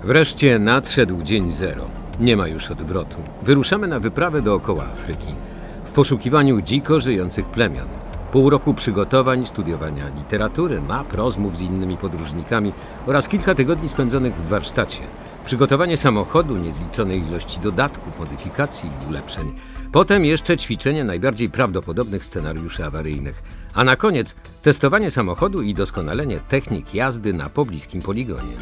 Wreszcie nadszedł dzień zero. Nie ma już odwrotu. Wyruszamy na wyprawę dookoła Afryki w poszukiwaniu dziko żyjących plemion. Pół roku przygotowań, studiowania literatury, map, rozmów z innymi podróżnikami oraz kilka tygodni spędzonych w warsztacie. Przygotowanie samochodu, niezliczonej ilości dodatków, modyfikacji i ulepszeń. Potem jeszcze ćwiczenie najbardziej prawdopodobnych scenariuszy awaryjnych. A na koniec testowanie samochodu i doskonalenie technik jazdy na pobliskim poligonie.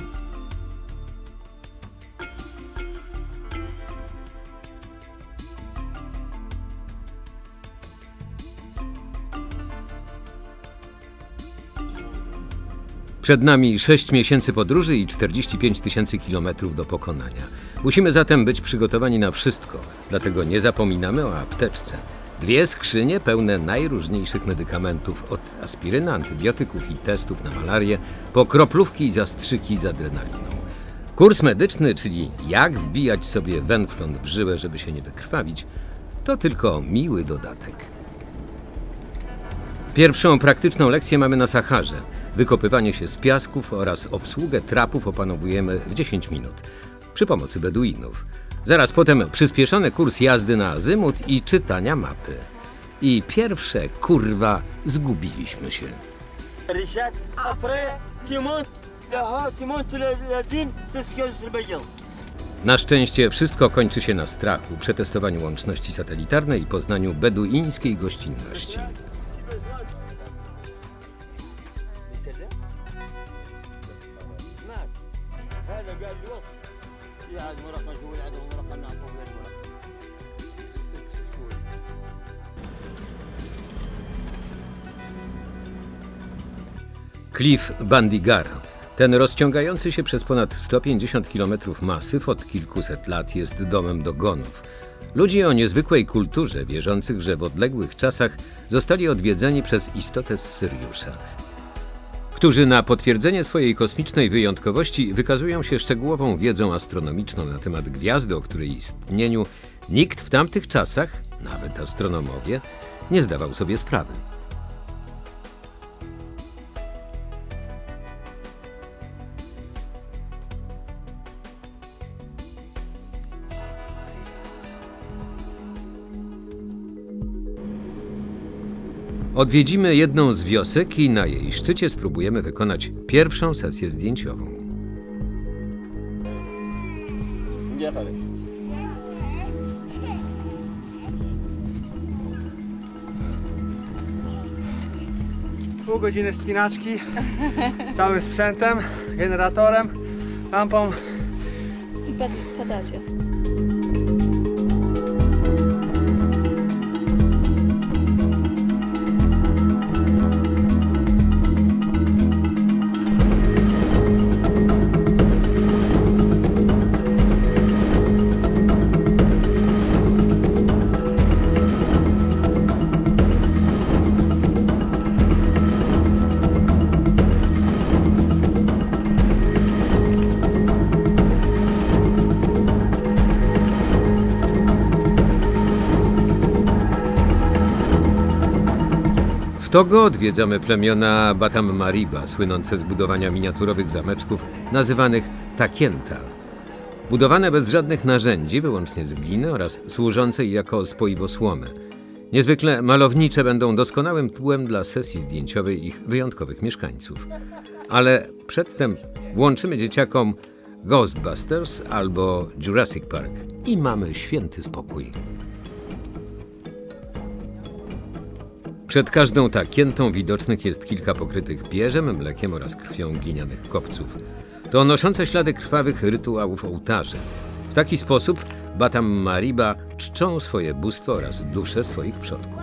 Przed nami 6 miesięcy podróży i 45 000 kilometrów do pokonania. Musimy zatem być przygotowani na wszystko, dlatego nie zapominamy o apteczce. 2 skrzynie pełne najróżniejszych medykamentów, od aspiryny, antybiotyków i testów na malarię, po kroplówki i zastrzyki z adrenaliną. Kurs medyczny, czyli jak wbijać sobie wenflon w żyłę, żeby się nie wykrwawić, to tylko miły dodatek. Pierwszą praktyczną lekcję mamy na Saharze. Wykopywanie się z piasków oraz obsługę trapów opanowujemy w 10 minut przy pomocy Beduinów. Zaraz potem przyspieszony kurs jazdy na azymut i czytania mapy. I pierwsze, kurwa, zgubiliśmy się. Na szczęście wszystko kończy się na strachu, przetestowaniu łączności satelitarnej i poznaniu beduińskiej gościnności. Klif Bandigara. Ten rozciągający się przez ponad 150 km masyw od kilkuset lat jest domem dogonów. Ludzi o niezwykłej kulturze, wierzących, że w odległych czasach zostali odwiedzeni przez istotę z Syriusza, którzy na potwierdzenie swojej kosmicznej wyjątkowości wykazują się szczegółową wiedzą astronomiczną na temat gwiazdy, o której istnieniu nikt w tamtych czasach, nawet astronomowie, nie zdawał sobie sprawy. Odwiedzimy jedną z wiosek i na jej szczycie spróbujemy wykonać pierwszą sesję zdjęciową. Pół godziny wspinaczki z całym sprzętem, generatorem, lampą i padacie. W Togo odwiedzamy plemiona Batam Mariba, słynące z budowania miniaturowych zameczków nazywanych takienta. Budowane bez żadnych narzędzi, wyłącznie z gliny oraz służącej jako spoiwo słomy. Niezwykle malownicze będą doskonałym tłem dla sesji zdjęciowej ich wyjątkowych mieszkańców. Ale przedtem włączymy dzieciakom Ghostbusters albo Jurassic Park i mamy święty spokój. Przed każdą takientą widocznych jest kilka pokrytych pierzem, mlekiem oraz krwią glinianych kopców. To noszące ślady krwawych rytuałów ołtarze. W taki sposób Batam Mariba czczą swoje bóstwo oraz dusze swoich przodków.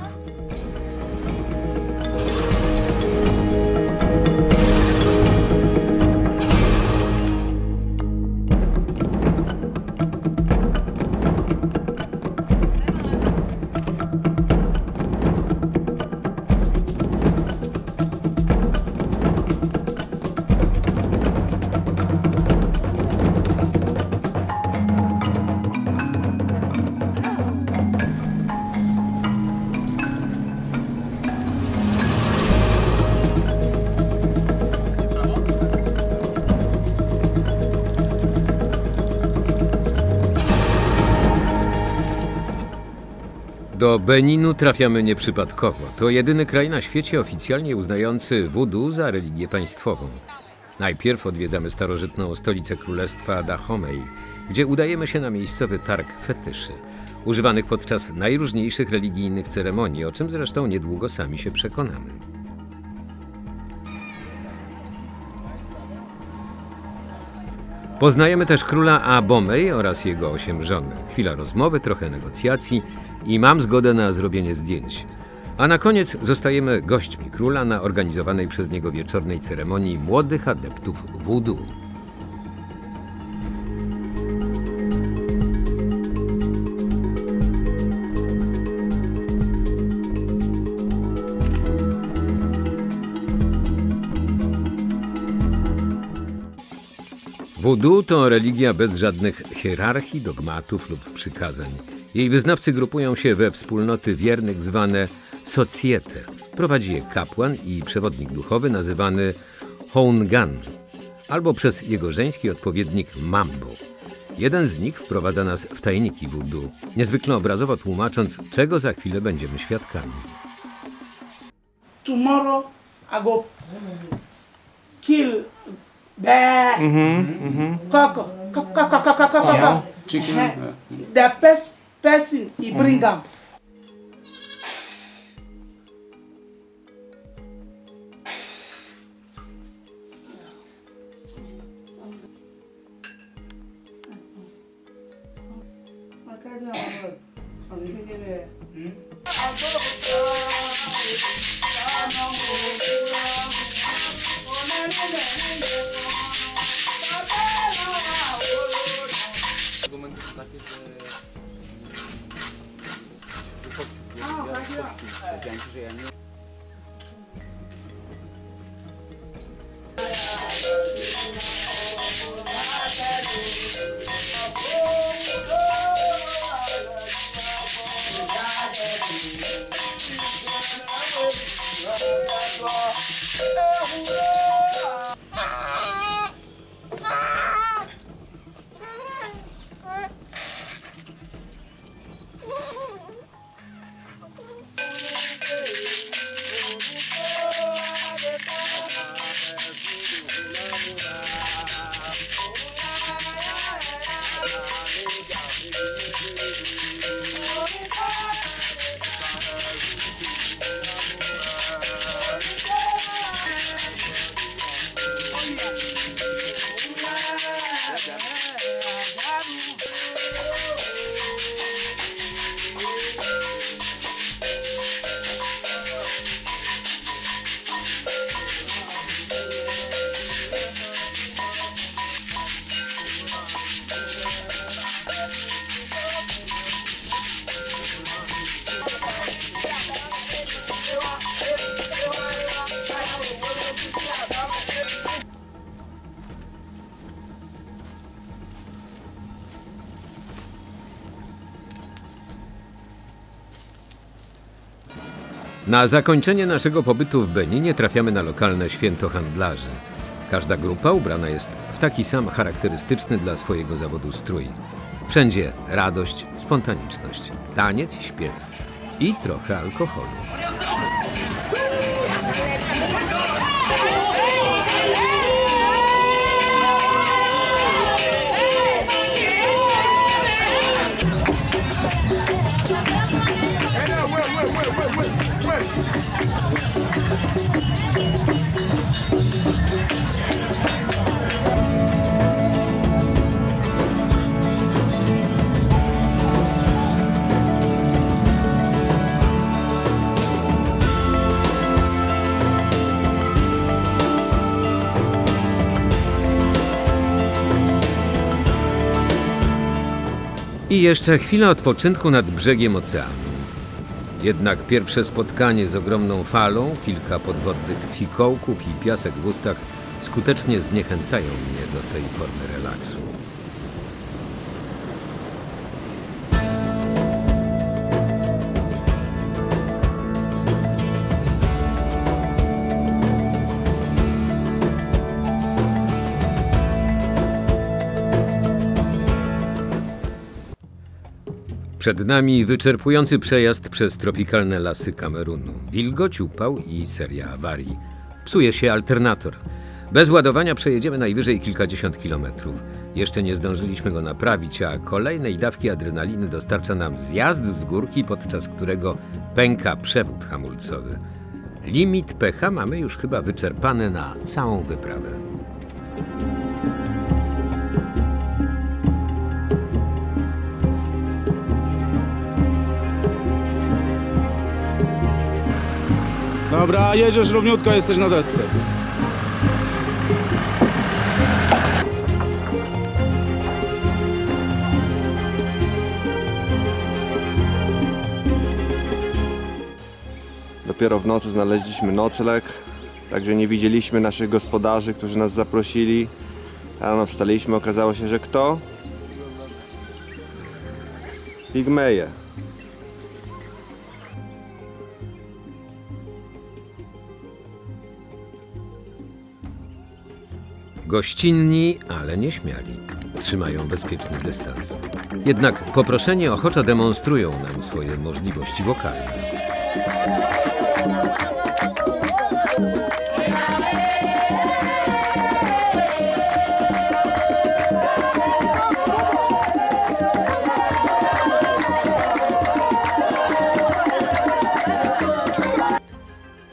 Do Beninu trafiamy nieprzypadkowo. To jedyny kraj na świecie oficjalnie uznający voodoo za religię państwową. Najpierw odwiedzamy starożytną stolicę królestwa Dahomey, gdzie udajemy się na miejscowy targ fetyszy, używanych podczas najróżniejszych religijnych ceremonii, o czym zresztą niedługo sami się przekonamy. Poznajemy też króla Abomey oraz jego 8 żon. Chwila rozmowy, trochę negocjacji i mam zgodę na zrobienie zdjęć. A na koniec zostajemy gośćmi króla na organizowanej przez niego wieczornej ceremonii młodych adeptów voodoo. Voodoo to religia bez żadnych hierarchii, dogmatów lub przykazań. Jej wyznawcy grupują się we wspólnoty wiernych zwane societe. Prowadzi je kapłan i przewodnik duchowy nazywany Houngan, albo przez jego żeński odpowiednik Mambo. Jeden z nich wprowadza nas w tajniki voodoo, niezwykle obrazowo tłumacząc, czego za chwilę będziemy świadkami. Tomorrow I go kill bear, cock, Chicken. the person he bring am. Na zakończenie naszego pobytu w Beninie trafiamy na lokalne święto handlarzy. Każda grupa ubrana jest w taki sam charakterystyczny dla swojego zawodu strój. Wszędzie radość, spontaniczność, taniec i śpiew i trochę alkoholu. I jeszcze chwila odpoczynku nad brzegiem oceanu. Jednak pierwsze spotkanie z ogromną falą, kilka podwodnych fikołków i piasek w ustach skutecznie zniechęcają mnie do tej formy relaksu. Przed nami wyczerpujący przejazd przez tropikalne lasy Kamerunu. Wilgoć, upał i seria awarii. Psuje się alternator. Bez ładowania przejedziemy najwyżej kilkadziesiąt kilometrów. Jeszcze nie zdążyliśmy go naprawić, a kolejnej dawki adrenaliny dostarcza nam zjazd z górki, podczas którego pęka przewód hamulcowy. Limit pH mamy już chyba wyczerpany na całą wyprawę. Dobra, jedziesz równiutko, jesteś na desce. Dopiero w nocy znaleźliśmy nocleg, także nie widzieliśmy naszych gospodarzy, którzy nas zaprosili. Rano wstaliśmy, okazało się, że kto? Pigmeje. Gościnni, ale nieśmiali. Trzymają bezpieczny dystans. Jednak poproszeni ochoczo demonstrują nam swoje możliwości wokalne.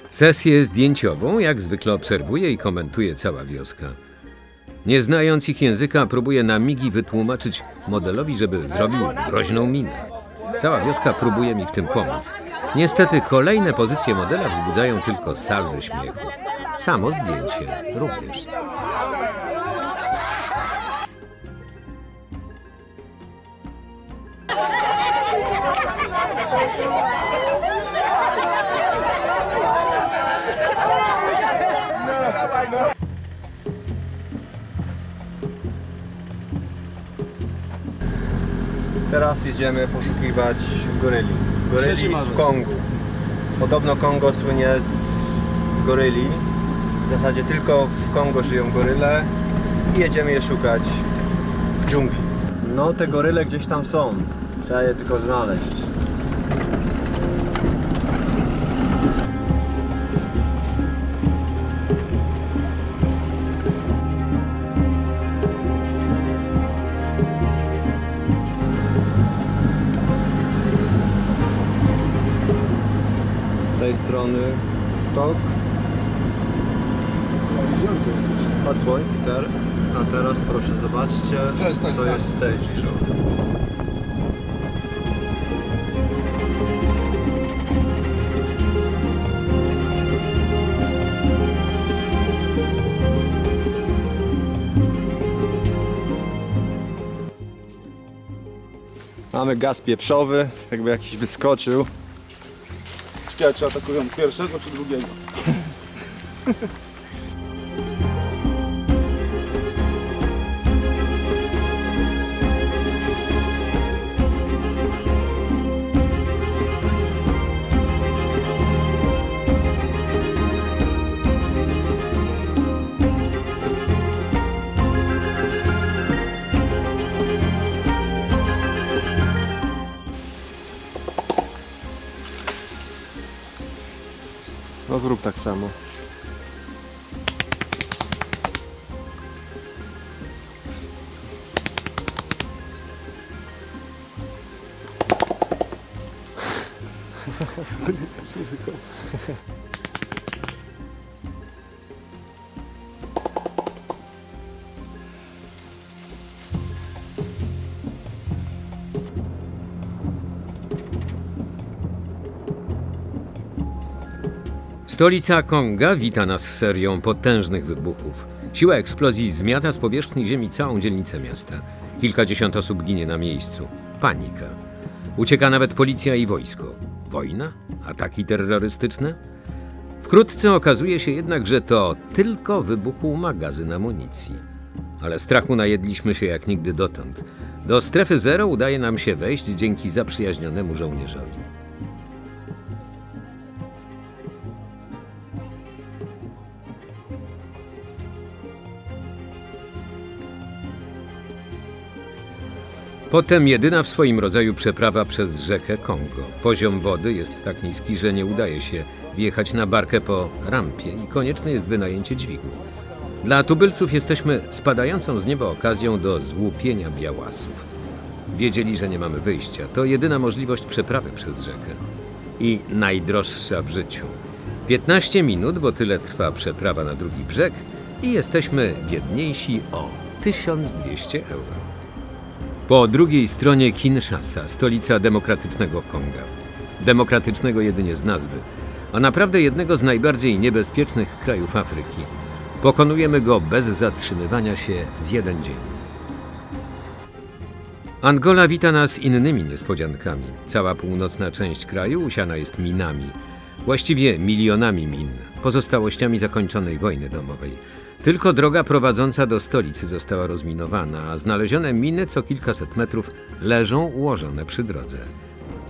Sesję zdjęciową jak zwykle obserwuje i komentuje cała wioska. Nie znając ich języka, próbuje na migi wytłumaczyć modelowi, żeby zrobił groźną minę. Cała wioska próbuje mi w tym pomóc. Niestety kolejne pozycje modela wzbudzają tylko salwy śmiechu. Samo zdjęcie również. Teraz jedziemy poszukiwać goryli. Goryli w Kongu. Podobno Kongo słynie z goryli. W zasadzie tylko w Kongo żyją goryle i jedziemy je szukać w dżungli. No te goryle gdzieś tam są. Trzeba je tylko znaleźć. Z tej strony stok. Odsłoń, Peter. A teraz proszę zobaczcie, co jest z tej strony. Mamy gaz pieprzowy, jakby jakiś wyskoczył. Ciekawe, czy atakują pierwszego, czy drugiego. No zrób tak samo. Stolica Konga wita nas serią potężnych wybuchów. Siła eksplozji zmiata z powierzchni ziemi całą dzielnicę miasta. Kilkadziesiąt osób ginie na miejscu. Panika. Ucieka nawet policja i wojsko. Wojna? Ataki terrorystyczne? Wkrótce okazuje się jednak, że to tylko wybuchł magazyn amunicji. Ale strachu najedliśmy się jak nigdy dotąd. Do strefy zero udaje nam się wejść dzięki zaprzyjaźnionemu żołnierzowi. Potem jedyna w swoim rodzaju przeprawa przez rzekę Kongo. Poziom wody jest tak niski, że nie udaje się wjechać na barkę po rampie i konieczne jest wynajęcie dźwigu. Dla tubylców jesteśmy spadającą z nieba okazją do złupienia białasów. Wiedzieli, że nie mamy wyjścia. To jedyna możliwość przeprawy przez rzekę. I najdroższa w życiu. 15 minut, bo tyle trwa przeprawa na drugi brzeg i jesteśmy biedniejsi o 1200 euro. Po drugiej stronie Kinshasa, stolica demokratycznego Konga. Demokratycznego jedynie z nazwy, a naprawdę jednego z najbardziej niebezpiecznych krajów Afryki. Pokonujemy go bez zatrzymywania się w jeden dzień. Angola wita nas innymi niespodziankami. Cała północna część kraju usiana jest minami. Właściwie milionami min, pozostałościami zakończonej wojny domowej. Tylko droga prowadząca do stolicy została rozminowana, a znalezione miny co kilkaset metrów leżą ułożone przy drodze.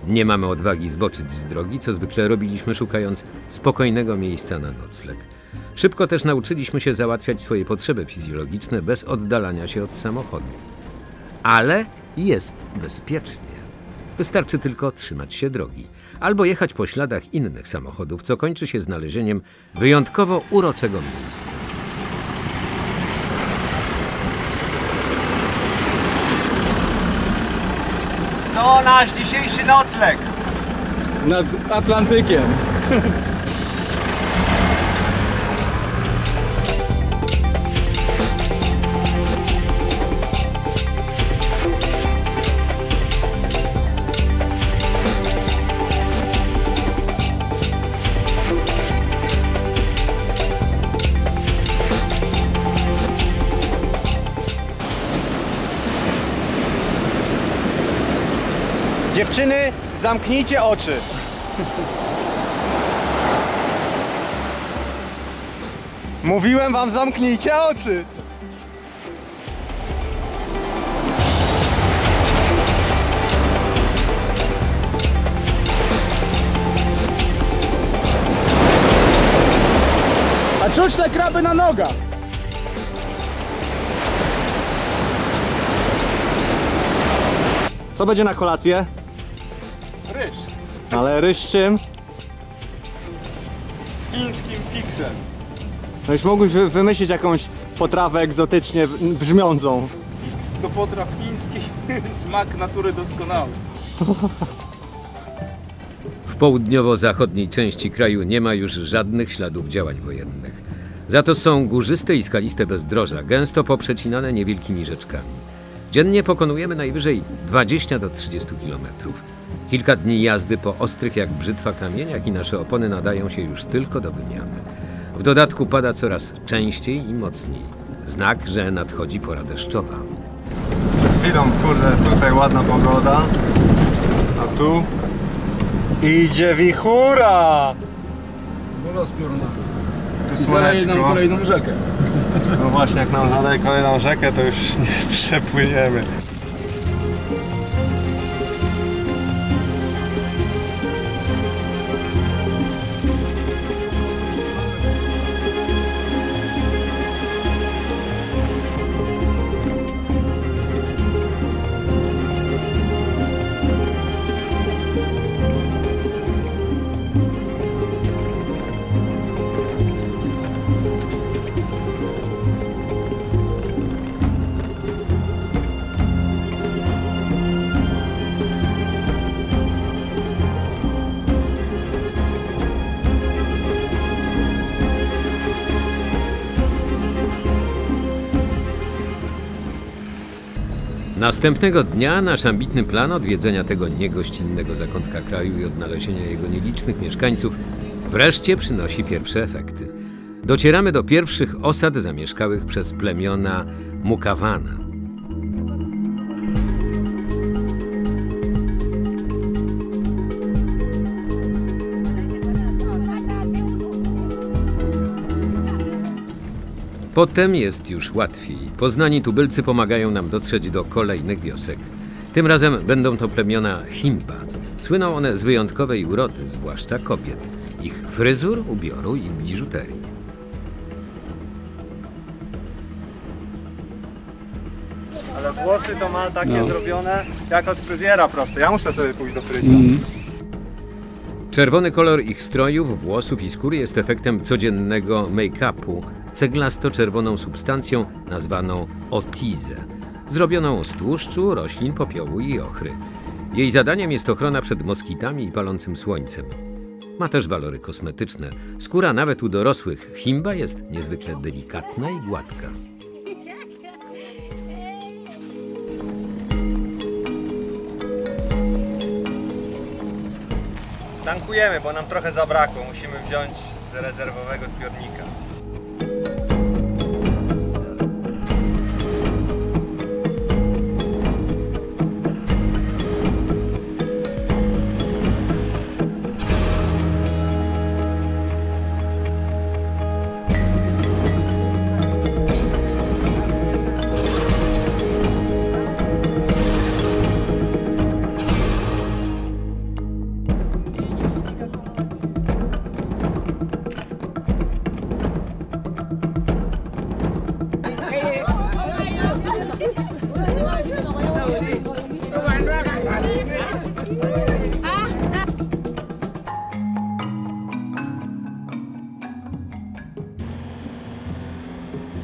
Nie mamy odwagi zboczyć z drogi, co zwykle robiliśmy szukając spokojnego miejsca na nocleg. Szybko też nauczyliśmy się załatwiać swoje potrzeby fizjologiczne bez oddalania się od samochodu. Ale jest bezpiecznie. Wystarczy tylko trzymać się drogi. Albo jechać po śladach innych samochodów, co kończy się znalezieniem wyjątkowo uroczego miejsca. To nasz dzisiejszy nocleg. Nad Atlantykiem. Dziewczyny, zamknijcie oczy. Mówiłem wam, zamknijcie oczy. A czuć te kraby na nogach. Co będzie na kolację? Ryż. Ale ryż z czym? Z chińskim fiksem. No już mógłbyś wymyślić jakąś potrawę egzotycznie brzmiącą. Fiks do potraw chińskich. Smak natury doskonały. W południowo-zachodniej części kraju nie ma już żadnych śladów działań wojennych. Za to są górzyste i skaliste bezdroża, gęsto poprzecinane niewielkimi rzeczkami. Dziennie pokonujemy najwyżej 20 do 30 kilometrów. Kilka dni jazdy po ostrych jak brzytwa kamieniach i nasze opony nadają się już tylko do wymiany. W dodatku pada coraz częściej i mocniej. Znak, że nadchodzi pora deszczowa. Przed chwilą, kurde, tutaj ładna pogoda. A tu idzie wichura! Rozpiorna. Tu Zaleje nam kolejną rzekę. No właśnie, jak nam zadaje kolejną rzekę, to już nie przepłyniemy. Następnego dnia nasz ambitny plan odwiedzenia tego niegościnnego zakątka kraju i odnalezienia jego nielicznych mieszkańców wreszcie przynosi pierwsze efekty. Docieramy do pierwszych osad zamieszkałych przez plemiona Mukawana. Potem jest już łatwiej. Poznani tubylcy pomagają nam dotrzeć do kolejnych wiosek. Tym razem będą to plemiona Himba. Słyną one z wyjątkowej urody, zwłaszcza kobiet, ich fryzur, ubioru i biżuterii. Ale włosy to ma takie zrobione jak od fryzjera proste. Ja muszę sobie pójść do fryzjera. Czerwony kolor ich strojów, włosów i skóry jest efektem codziennego make-upu ceglasto-czerwoną substancją nazwaną otizę, zrobioną z tłuszczu, roślin, popiołu i ochry. Jej zadaniem jest ochrona przed moskitami i palącym słońcem. Ma też walory kosmetyczne. Skóra nawet u dorosłych himba jest niezwykle delikatna i gładka. Tankujemy, bo nam trochę zabrakło. Musimy wziąć z rezerwowego zbiornika.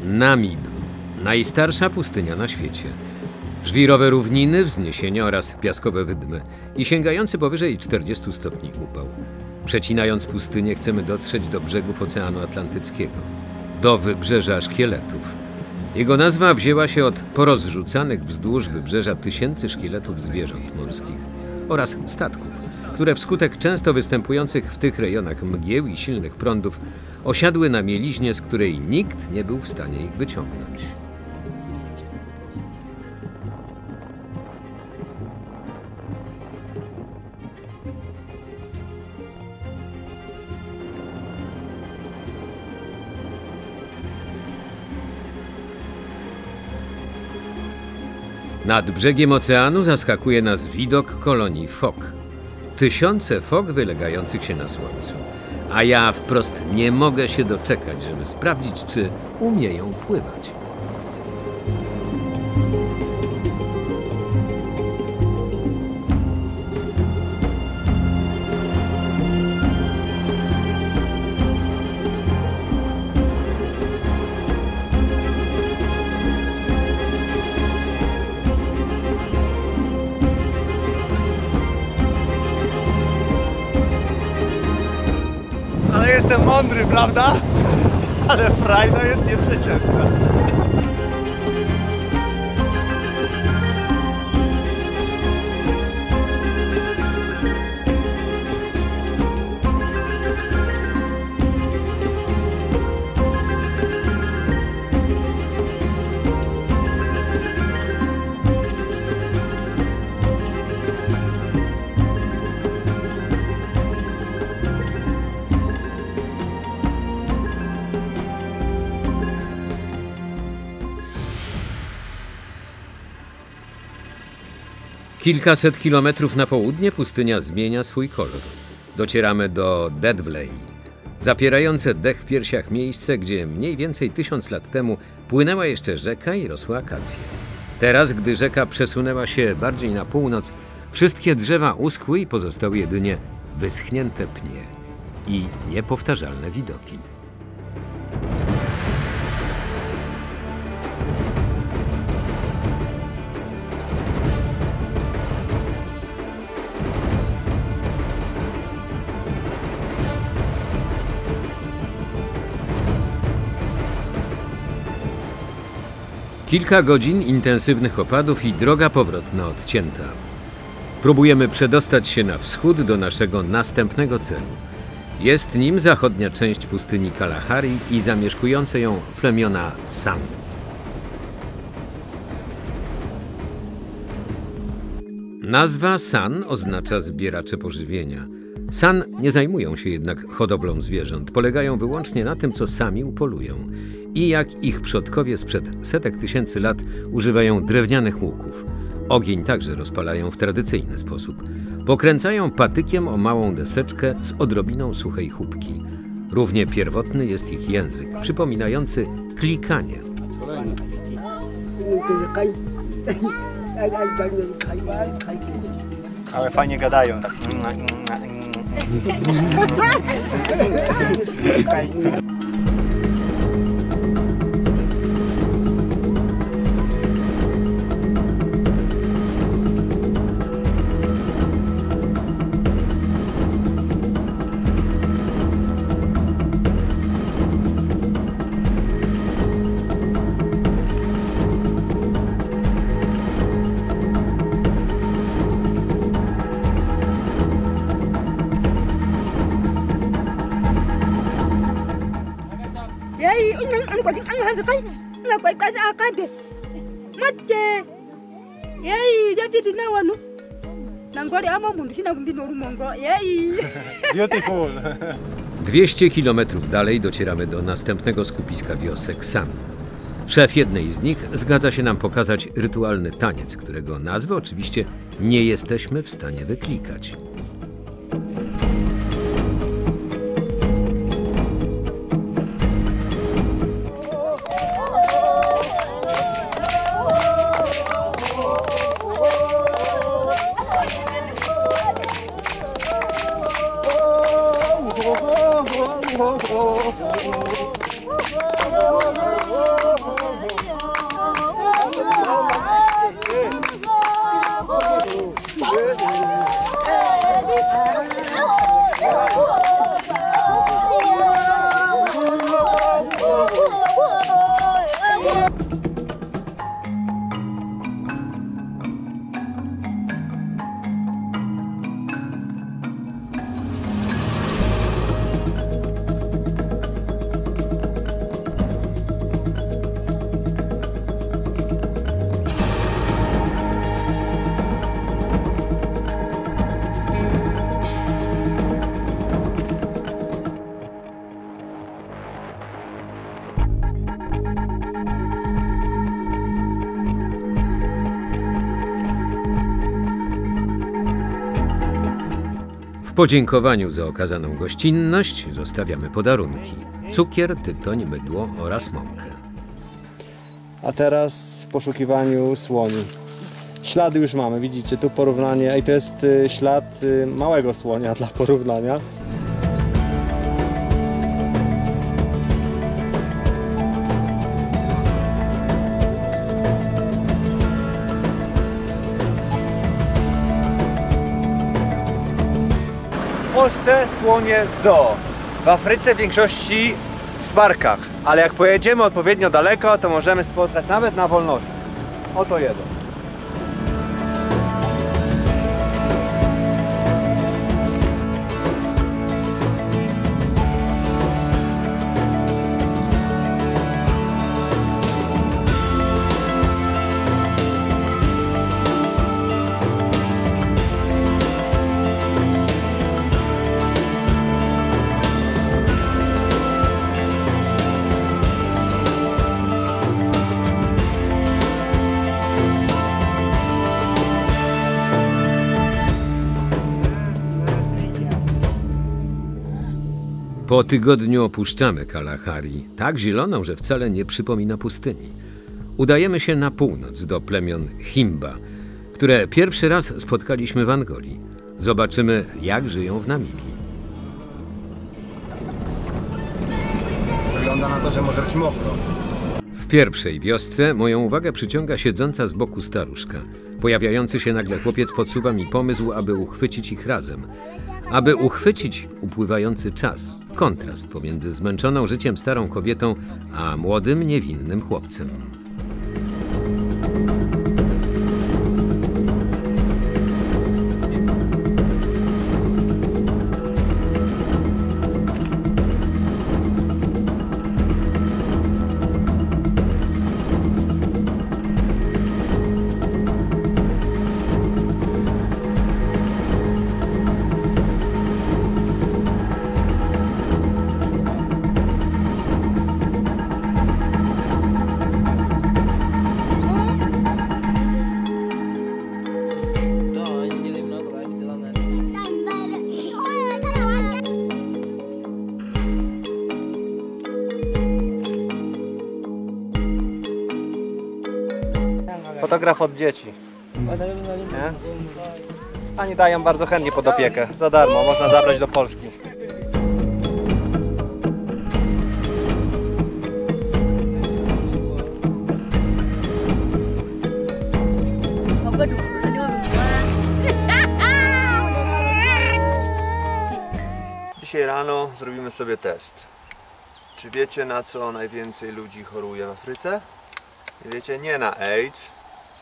Namib. Najstarsza pustynia na świecie. Żwirowe równiny, wzniesienia oraz piaskowe wydmy i sięgający powyżej 40 stopni upał. Przecinając pustynię chcemy dotrzeć do brzegów Oceanu Atlantyckiego, do wybrzeża szkieletów. Jego nazwa wzięła się od porozrzucanych wzdłuż wybrzeża tysięcy szkieletów zwierząt morskich oraz statków, które wskutek często występujących w tych rejonach mgieł i silnych prądów osiadły na mieliźnie, z której nikt nie był w stanie ich wyciągnąć. Nad brzegiem oceanu zaskakuje nas widok kolonii fok. Tysiące fok wylegających się na słońcu. A ja wprost nie mogę się doczekać, żeby sprawdzić, czy umieją pływać. Ale jestem mądry, prawda? Ale frajda jest nieprzeciętna. Kilkaset kilometrów na południe pustynia zmienia swój kolor. Docieramy do Dead Valley, zapierające dech w piersiach miejsce, gdzie mniej więcej 1000 lat temu płynęła jeszcze rzeka i rosły akacje. Teraz, gdy rzeka przesunęła się bardziej na północ, wszystkie drzewa uschły i pozostały jedynie wyschnięte pnie i niepowtarzalne widoki. Kilka godzin intensywnych opadów i droga powrotna odcięta. Próbujemy przedostać się na wschód do naszego następnego celu. Jest nim zachodnia część pustyni Kalahari i zamieszkujące ją plemiona San. Nazwa San oznacza zbieracze pożywienia. San nie zajmują się jednak hodowlą zwierząt, polegają wyłącznie na tym, co sami upolują. I jak ich przodkowie sprzed setek tysięcy lat używają drewnianych łuków. Ogień także rozpalają w tradycyjny sposób. Pokręcają patykiem o małą deseczkę z odrobiną suchej chubki. Równie pierwotny jest ich język, przypominający klikanie. Ale fajnie gadają, tak. Yai, ang kwating ang hansa kay. Nga kway ka sa akade. Matje. Yai, ya pidi na wanu. Nangori ama mundu sina bumbi noru mongo. Yai. Beautiful. 200 kilometrów dalej docieramy do następnego skupiska wiosek San. Szef jednej z nich zgadza się nam pokazać rytualny taniec, którego nazwy oczywiście nie jesteśmy w stanie wyklikać. W podziękowaniu za okazaną gościnność zostawiamy podarunki: cukier, tytoń, mydło oraz mąkę. A teraz w poszukiwaniu słoni. Ślady już mamy, widzicie, tu porównanie, i to jest ślad małego słonia dla porównania. W Polsce słonie w zoo. W Afryce w większości w parkach, ale jak pojedziemy odpowiednio daleko, to możemy spotkać nawet na wolności. Oto jeden. Po tygodniu opuszczamy Kalahari, tak zieloną, że wcale nie przypomina pustyni. Udajemy się na północ do plemion Himba, które pierwszy raz spotkaliśmy w Angolii. Zobaczymy, jak żyją w Namibii. Wygląda na to, że może być mokro. W pierwszej wiosce moją uwagę przyciąga siedząca z boku staruszka. Pojawiający się nagle chłopiec podsuwa mi pomysł, aby uchwycić ich razem. Aby uchwycić upływający czas. Kontrast pomiędzy zmęczoną życiem starą kobietą, a młodym, niewinnym chłopcem. Fotograf od dzieci. Nie? Ani dają bardzo chętnie pod opiekę. Za darmo, można zabrać do Polski. Dzisiaj rano zrobimy sobie test. Czy wiecie, na co najwięcej ludzi choruje w Afryce? Wiecie, nie na AIDS,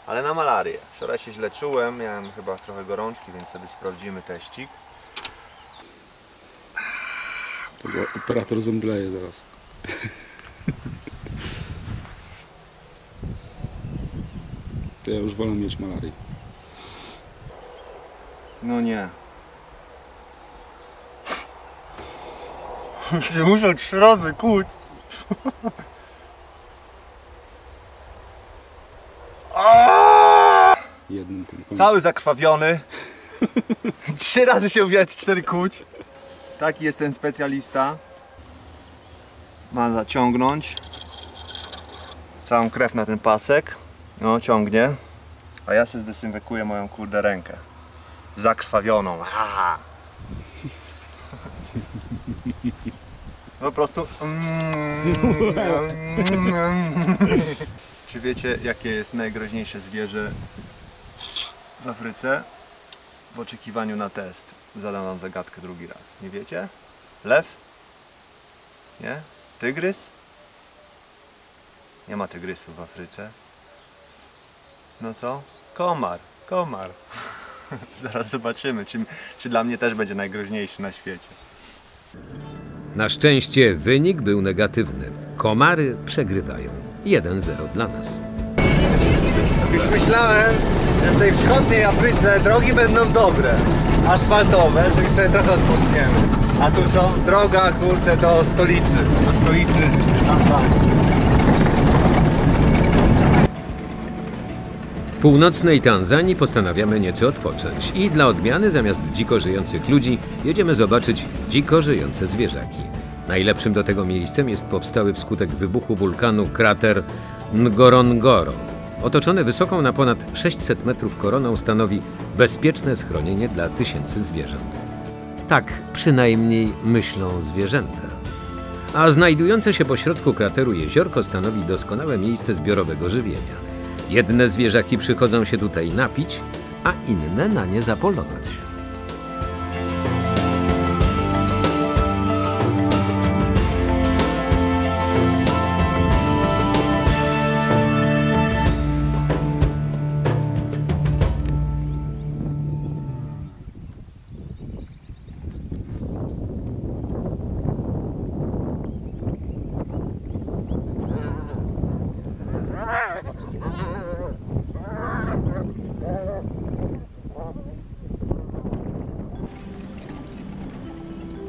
ale na malarię. Wczoraj się źle czułem, miałem chyba trochę gorączki, więc sobie sprawdzimy teścik. Operator zemdleje zaraz. To ja już wolę mieć malarię. No nie. Się muszę 3 razy kłuć. Jednym tylko. Cały zakrwawiony. 3 razy się uwiać, 4 kłuć. Taki jest ten specjalista. Ma zaciągnąć całą krew na ten pasek. No, ciągnie. A ja sobie zdezynfekuję moją kurde rękę. Zakrwawioną. Ha! Po prostu. Czy wiecie, jakie jest najgroźniejsze zwierzę w Afryce? W oczekiwaniu na test. Zadam wam zagadkę drugi raz. Nie wiecie? Lew? Nie? Tygrys? Nie ma tygrysów w Afryce. No co? Komar. Komar. Zaraz zobaczymy, czy dla mnie też będzie najgroźniejszy na świecie. Na szczęście wynik był negatywny. Komary przegrywają. 1-0 dla nas. Już myślałem, że w tej wschodniej Afryce drogi będą dobre, asfaltowe, żeby sobie trochę odpoczniemy. A tu co? Droga, kurczę, do stolicy. Do stolicy Afryki. W północnej Tanzanii postanawiamy nieco odpocząć i dla odmiany zamiast dziko żyjących ludzi jedziemy zobaczyć dziko żyjące zwierzaki. Najlepszym do tego miejscem jest powstały wskutek wybuchu wulkanu krater Ngorongoro. Otoczony wysoką na ponad 600 metrów koroną stanowi bezpieczne schronienie dla tysięcy zwierząt. Tak przynajmniej myślą zwierzęta. A znajdujące się pośrodku krateru jeziorko stanowi doskonałe miejsce zbiorowego żywienia. Jedne zwierzaki przychodzą się tutaj napić, a inne na nie zapolować.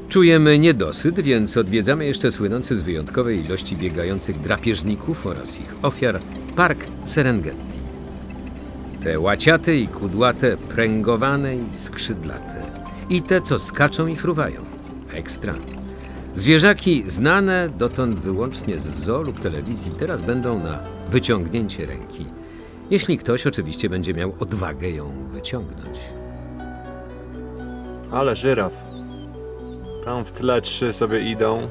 Czujemy niedosyt, więc odwiedzamy jeszcze słynący z wyjątkowej ilości biegających drapieżników oraz ich ofiar park Serengeti. Te łaciate i kudłate, pręgowane i skrzydlate. I te, co skaczą i fruwają. Ekstra. Zwierzaki znane dotąd wyłącznie z zoo lub telewizji teraz będą na wyciągnięcie ręki. Jeśli ktoś oczywiście będzie miał odwagę ją wyciągnąć. Ale żyraf. Tam w tle 3 sobie idą.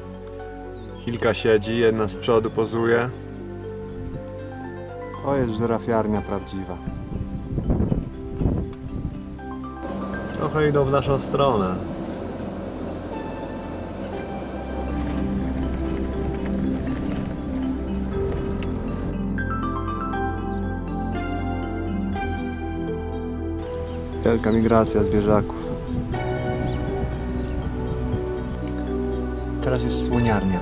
Kilka siedzi, jedna z przodu pozuje. To jest żyrafiarnia prawdziwa. Trochę idą w naszą stronę. Wielka migracja zwierzaków. Teraz jest słoniarnia.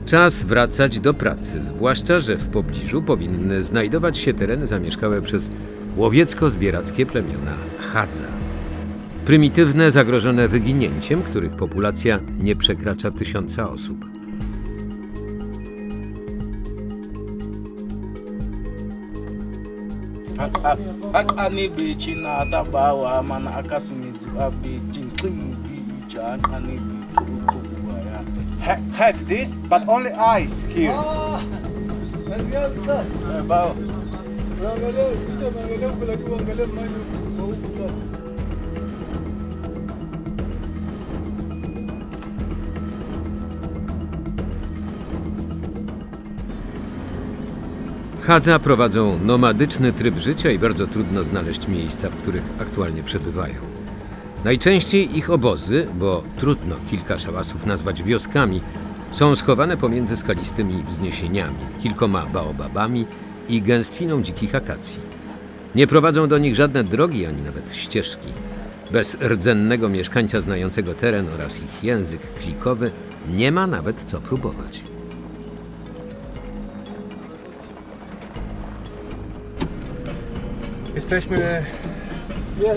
Czas wracać do pracy, zwłaszcza że w pobliżu powinny znajdować się tereny zamieszkałe przez łowiecko-zbierackie plemiona Hadza. Prymitywne, zagrożone wyginięciem, których populacja nie przekracza 1000 osób. Head this, but only eyes here. Hadza prowadzą nomadyczny tryb życia i bardzo trudno znaleźć miejsca, w których aktualnie przebywają. Najczęściej ich obozy, bo trudno kilka szałasów nazwać wioskami, są schowane pomiędzy skalistymi wzniesieniami, kilkoma baobabami i gęstwiną dzikich akacji. Nie prowadzą do nich żadne drogi ani nawet ścieżki. Bez rdzennego mieszkańca znającego teren oraz ich język klikowy nie ma nawet co próbować. Jesteśmy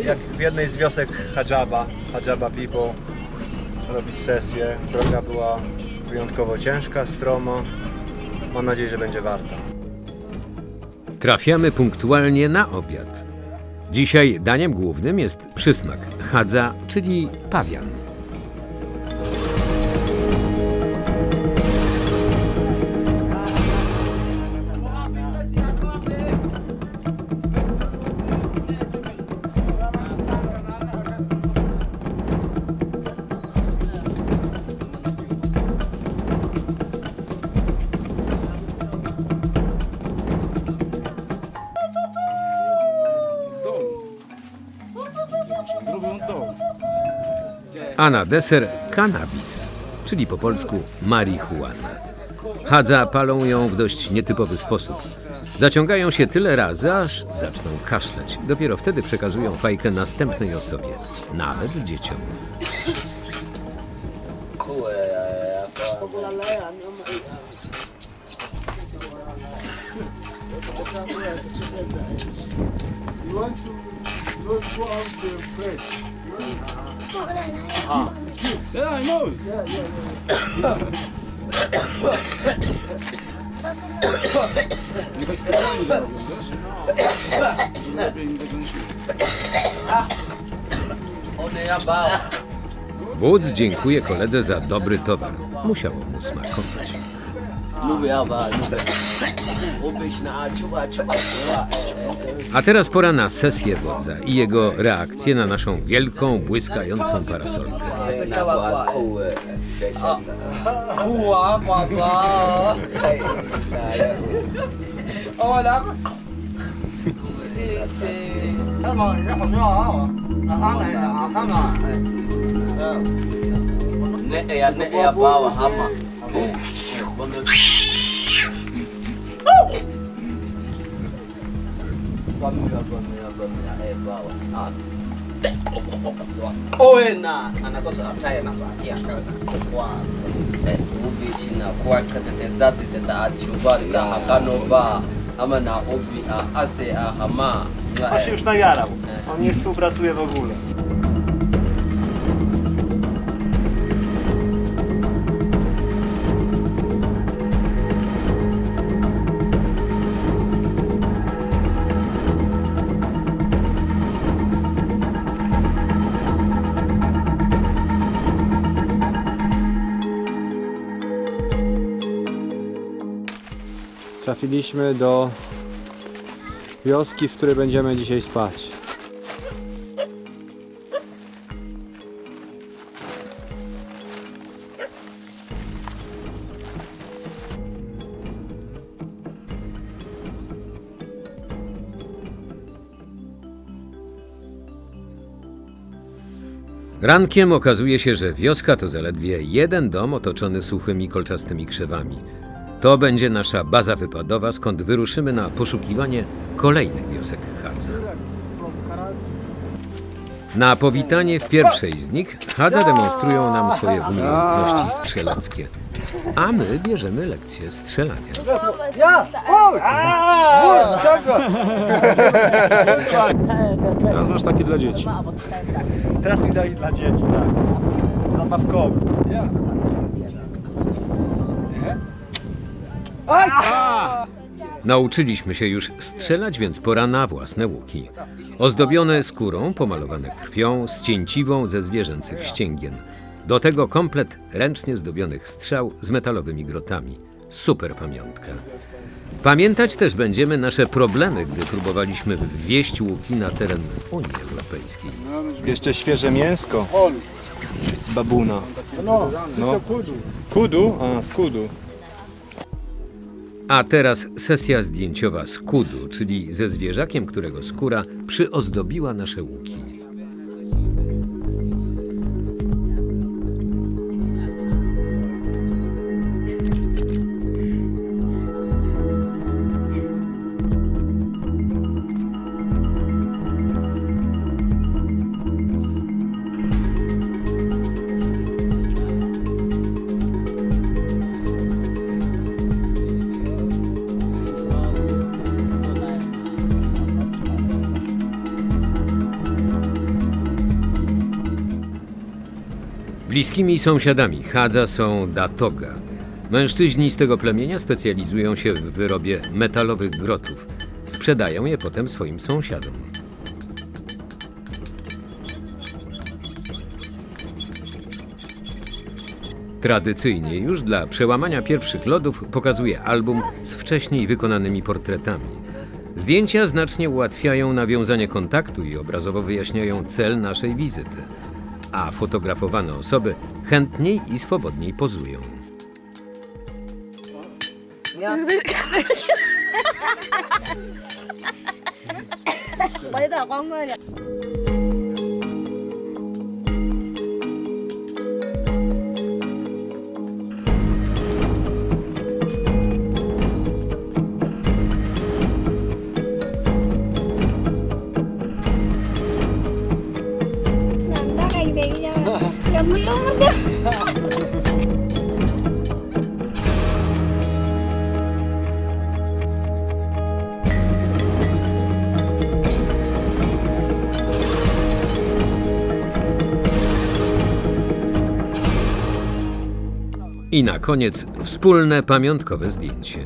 jak w jednej z wiosek Hadżaba People, robić sesję. Droga była wyjątkowo ciężka, stroma. Mam nadzieję, że będzie warta. Trafiamy punktualnie na obiad. Dzisiaj daniem głównym jest przysmak hadza, czyli pawian. A na deser cannabis, czyli po polsku marihuana. Hadza palą ją w dość nietypowy sposób. Zaciągają się tyle razy, aż zaczną kaszleć. Dopiero wtedy przekazują fajkę następnej osobie, nawet dzieciom. Yeah, I know. Nie tak specjalnie to robią, wiesz? Lepiej im zagranicznie. Wódz dziękuję koledze za dobry towar. Musiało mu smakować. A teraz pora na sesję wodza i jego reakcję na naszą wielką, błyskającą parasolkę. On się już najarał. On nie współpracuje w ogóle. Trafiliśmy do wioski, w której będziemy dzisiaj spać. Rankiem okazuje się, że wioska to zaledwie jeden dom otoczony suchymi, kolczastymi krzewami. To będzie nasza baza wypadowa, skąd wyruszymy na poszukiwanie kolejnych wiosek Hadza. Na powitanie w pierwszej z nich Hadza demonstrują nam swoje umiejętności strzeleckie. a my bierzemy lekcję strzelania. Teraz masz takie dla dzieci. Teraz mi dali dla dzieci, tak. Zabawkowe. Nauczyliśmy się już strzelać, więc pora na własne łuki. Ozdobione skórą, pomalowane krwią, z cięciwą ze zwierzęcych ścięgien. Do tego komplet ręcznie zdobionych strzał z metalowymi grotami. Super pamiątka. Pamiętać też będziemy nasze problemy, gdy próbowaliśmy wwieźć łuki na teren Unii Europejskiej. Jeszcze świeże mięsko z babuna. No. Kudu? A, z kudu. A teraz sesja zdjęciowa z kudu, czyli ze zwierzakiem, którego skóra przyozdobiła nasze łuki. Bliskimi sąsiadami Hadza są Datoga. Mężczyźni z tego plemienia specjalizują się w wyrobie metalowych grotów. Sprzedają je potem swoim sąsiadom. Tradycyjnie już dla przełamania pierwszych lodów pokazuje album z wcześniej wykonanymi portretami. Zdjęcia znacznie ułatwiają nawiązanie kontaktu i obrazowo wyjaśniają cel naszej wizyty. A fotografowane osoby chętniej i swobodniej pozują. I na koniec wspólne pamiątkowe zdjęcie.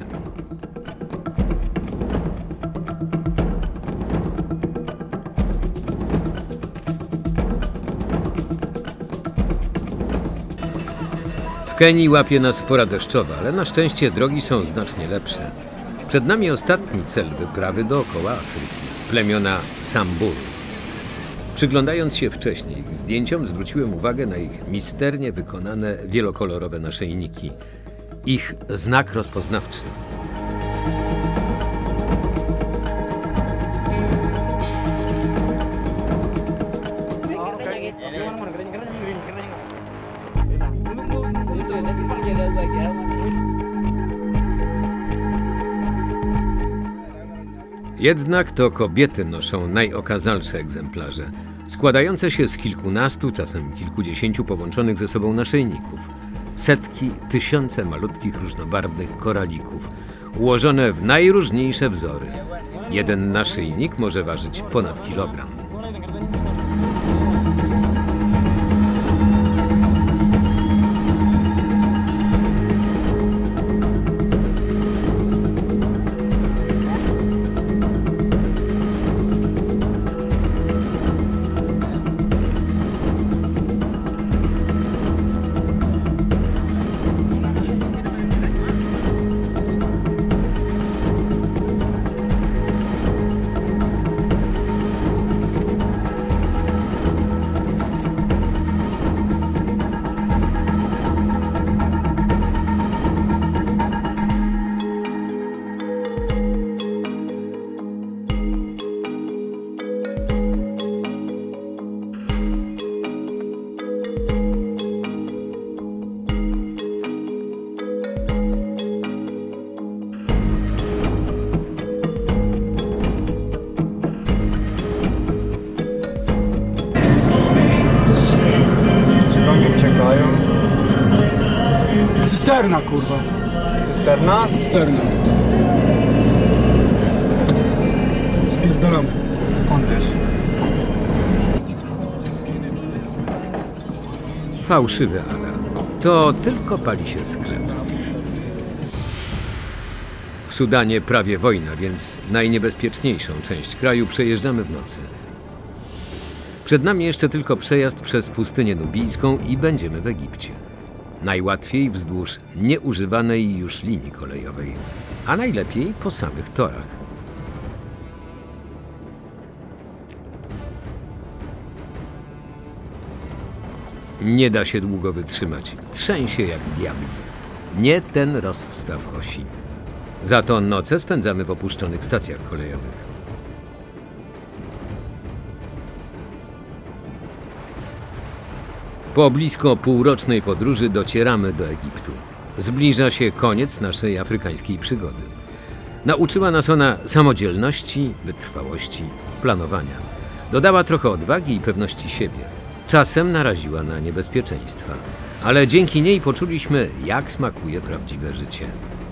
W Kenii łapie nas pora deszczowa, ale na szczęście drogi są znacznie lepsze. Przed nami ostatni cel wyprawy dookoła Afryki – plemiona Samburu. Przyglądając się wcześniej zdjęciom, zwróciłem uwagę na ich misternie wykonane wielokolorowe naszyjniki. Ich znak rozpoznawczy. Jednak to kobiety noszą najokazalsze egzemplarze, składające się z kilkunastu, czasem kilkudziesięciu połączonych ze sobą naszyjników. Setki, tysiące malutkich, różnobarwnych koralików, ułożone w najróżniejsze wzory. Jeden naszyjnik może ważyć ponad kilogram. Cysterna, kurwa. Cysterna? Cysterna. Spierdolamy. Skąd wiesz? Fałszywy alarm. To tylko pali się sklep. W Sudanie prawie wojna, więc najniebezpieczniejszą część kraju przejeżdżamy w nocy. Przed nami jeszcze tylko przejazd przez pustynię nubijską i będziemy w Egipcie. Najłatwiej wzdłuż nieużywanej już linii kolejowej, a najlepiej po samych torach. Nie da się długo wytrzymać. Trzęsie jak diabli. Nie ten rozstaw osi. Za to noce spędzamy w opuszczonych stacjach kolejowych. Po blisko półrocznej podróży docieramy do Egiptu. Zbliża się koniec naszej afrykańskiej przygody. Nauczyła nas ona samodzielności, wytrwałości, planowania. Dodała trochę odwagi i pewności siebie. Czasem naraziła na niebezpieczeństwa, ale dzięki niej poczuliśmy, jak smakuje prawdziwe życie.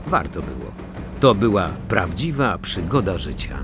Warto było. To była prawdziwa przygoda życia.